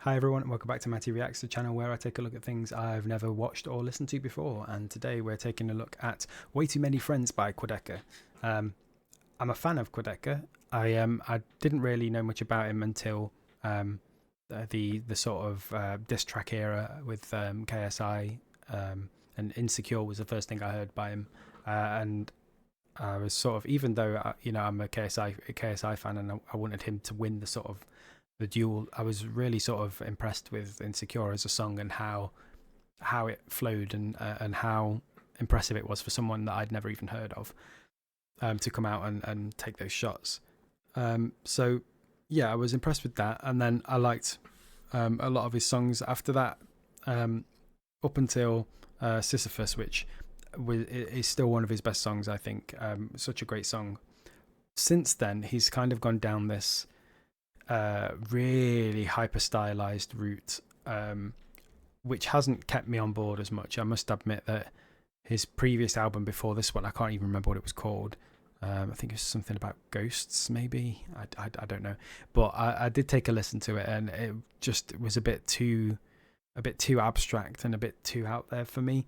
Hi everyone, and welcome back to Matty Reacts, the channel where I take a look at things I've never watched or listened to before. And today we're taking a look at Way Too Many Friends by Quadeca. I'm a fan of Quadeca. I didn't really know much about him until the sort of diss track era with KSI, and Insecure was the first thing I heard by him. And I was sort of, even though I'm a KSI fan, and I wanted him to win the duel, I was really sort of impressed with Insecure as a song and how it flowed and how impressive it was for someone that I'd never even heard of to come out and take those shots. So yeah, I was impressed with that, and then I liked a lot of his songs after that, up until Sisyphus, which is still one of his best songs, I think. Such a great song. Since then, he's kind of gone down this really hyper stylized route, which hasn't kept me on board as much. I must admit that his previous album before this one, I can't even remember what it was called. I think it was something about ghosts, maybe. I don't know, but I did take a listen to it, and it just was a bit too abstract and a bit too out there for me.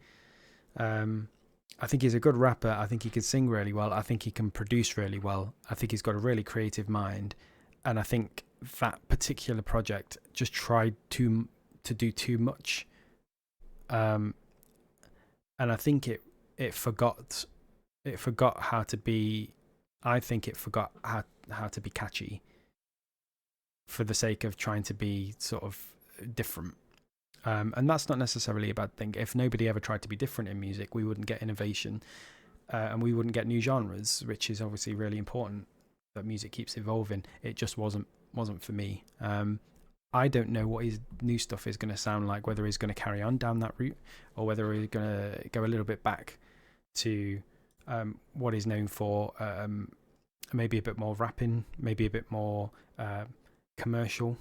I think he's a good rapper. I think he can sing really well. I think he can produce really well. I think he's got a really creative mind, and I think that particular project just tried to do too much, and I think it forgot how to be. I think it forgot how to be catchy for the sake of trying to be sort of different. And that's not necessarily a bad thing. If nobody ever tried to be different in music, we wouldn't get innovation, and we wouldn't get new genres, which is obviously really important, that music keeps evolving. It just wasn't for me. I don't know what his new stuff is going to sound like, whether he's going to carry on down that route or whether he's going to go a little bit back to what he's known for, maybe a bit more rapping, maybe a bit more commercial,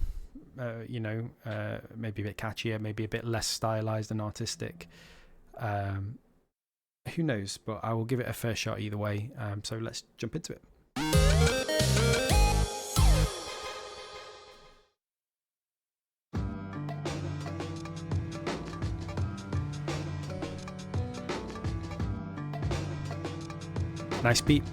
maybe a bit catchier, maybe a bit less stylized and artistic. Who knows, but I will give it a fair shot either way. So let's jump into it. Nice beat.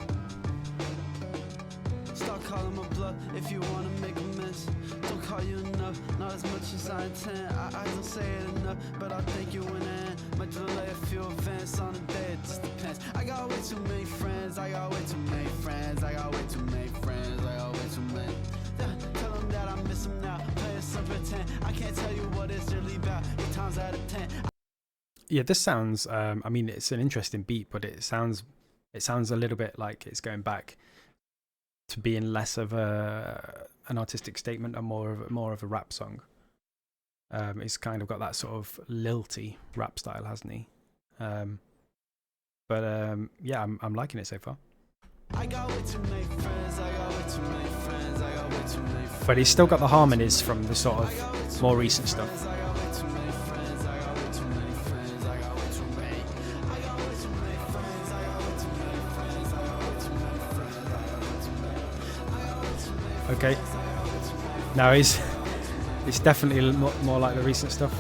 Start calling my bluff if you wanna make a mess. Don't call you enough, not as much as I intend. I don't say it enough, but I think you in the end. Might delay a few events on the day, it just depends. I got way too many friends, I got way too many friends, I got way too many friends, I got way too many. Tell them that I miss them now, playing some pretend. I can't tell you what it's really about, 8 times out of 10. Yeah, this sounds, I mean, it's an interesting beat, but it sounds a little bit like it's going back to being less of an artistic statement and more of a rap song. He's kind of got that sort of lilty rap style, hasn't he? Yeah, I'm liking it so far. I got way too many friends, I got way too many friends, I got way too many friends. But he's still got the harmonies from the sort of more recent stuff. Okay, now it's definitely more like the recent stuff.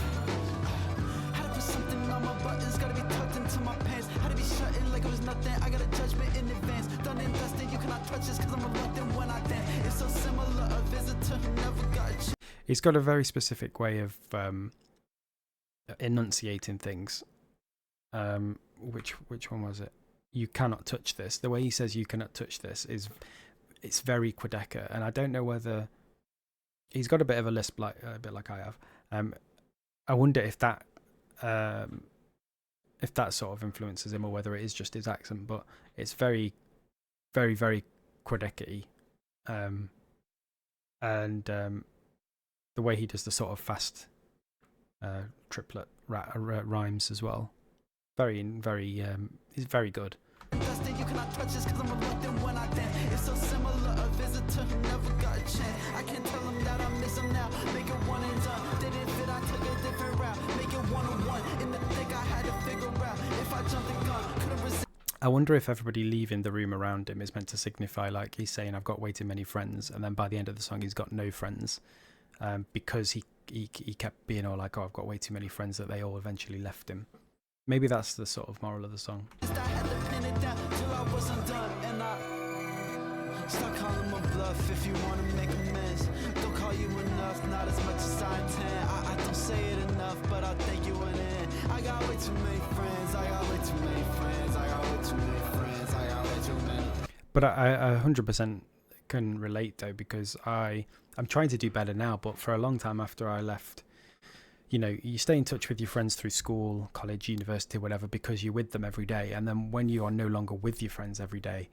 He's got a very specific way of enunciating things. Which one was it? You cannot touch this. The way he says "you cannot touch this" it's very Quadeca, and I don't know whether he's got a bit of a lisp, a bit like I have. I wonder if that sort of influences him, or whether it is just his accent. But it's very, very, very Quadeca-y, and the way he does the sort of fast triplet rhymes as well. Very, he's very good. You cannot touch this cause I'm reluctant when I dance. It's so similar, a visitor who never got a chance. I can't tell them that I miss them now. Make it one and done. Didn't fit, I took a different route. Make it one-on-one. In the thick, I had to figure out if I jumped the gun, couldn't resist. I wonder if everybody leaving the room around him is meant to signify, like, he's saying I've got way too many friends, and then by the end of the song he's got no friends. because he kept being all like, oh, I've got way too many friends, that they all eventually left him. Maybe that's the sort of moral of the song. Start calling my bluff if you wanna make a mess. Don't call you enough, not as much as I intend. I don't say it enough, but I think you went in. I got way too many friends, I got way too many friends, I got way too many friends, I got way too many. But I 100% can relate though, because I'm trying to do better now, but for a long time after I left, you know, you stay in touch with your friends through school, college, university, whatever, because you're with them every day. And then when you are no longer with your friends every day,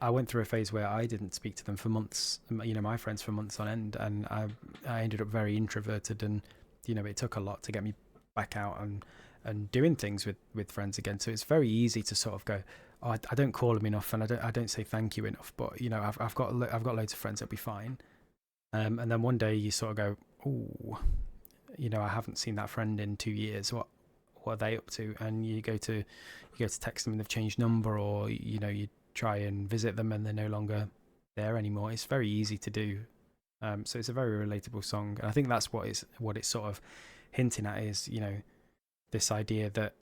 I went through a phase where I didn't speak to them for months, you know, my friends for months on end, and I ended up very introverted, and, you know, it took a lot to get me back out and doing things with friends again. So it's very easy to sort of go, oh, I don't call them enough, and I don't say thank you enough, but, you know, I've got loads of friends, that'll be fine. And then one day you sort of go, oh, you know, I haven't seen that friend in 2 years. What are they up to? And you go to text them and they've changed number, or, you know, you try and visit them and they're no longer there anymore. It's very easy to do. So it's a very relatable song, and I think that's what it's sort of hinting at, is, you know, this idea that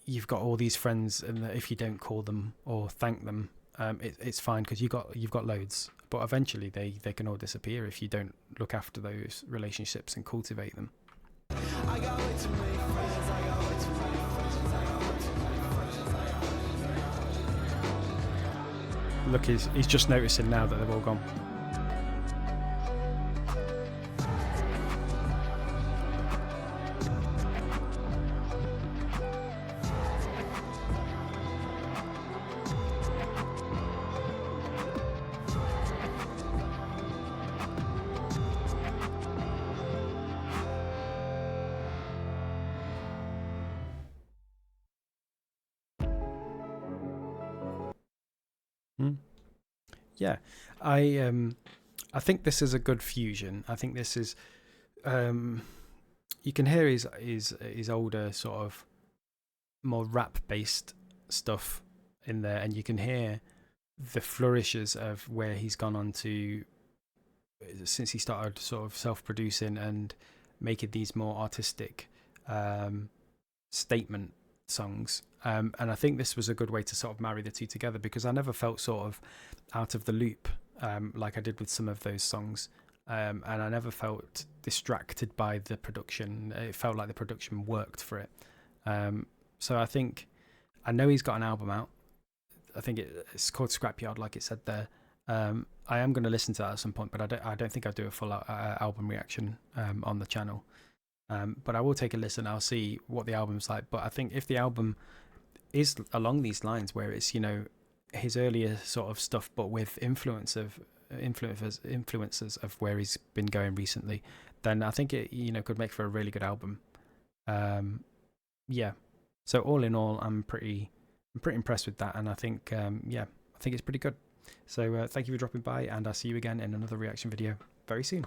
you've got all these friends, and that if you don't call them or thank them, it's fine, because you've got loads, but eventually they can all disappear if you don't look after those relationships and cultivate them. I got way too many friends, I got way too many friends, I got way too many friends, I got way too many friends. Look, he's just noticing now that they've all gone. Yeah, I think this is a good fusion. I think this is, you can hear his older sort of more rap based stuff in there, and you can hear the flourishes of where he's gone on to since he started sort of self-producing and making these more artistic statement songs. And I think this was a good way to sort of marry the two together, because I never felt sort of out of the loop like I did with some of those songs. And I never felt distracted by the production. It felt like the production worked for it. So I know he's got an album out. I think it's called Scrapyard, like it said there. I am going to listen to that at some point, but I don't think I'll do a full album reaction on the channel. But I will take a listen. I'll see what the album's like. But I think if the album is along these lines, where it's, you know, his earlier sort of stuff, but with influences of where he's been going recently, then I think it, you know, could make for a really good album. Yeah. So all in all, I'm pretty impressed with that, and I think I think it's pretty good. So thank you for dropping by, and I'll see you again in another reaction video very soon.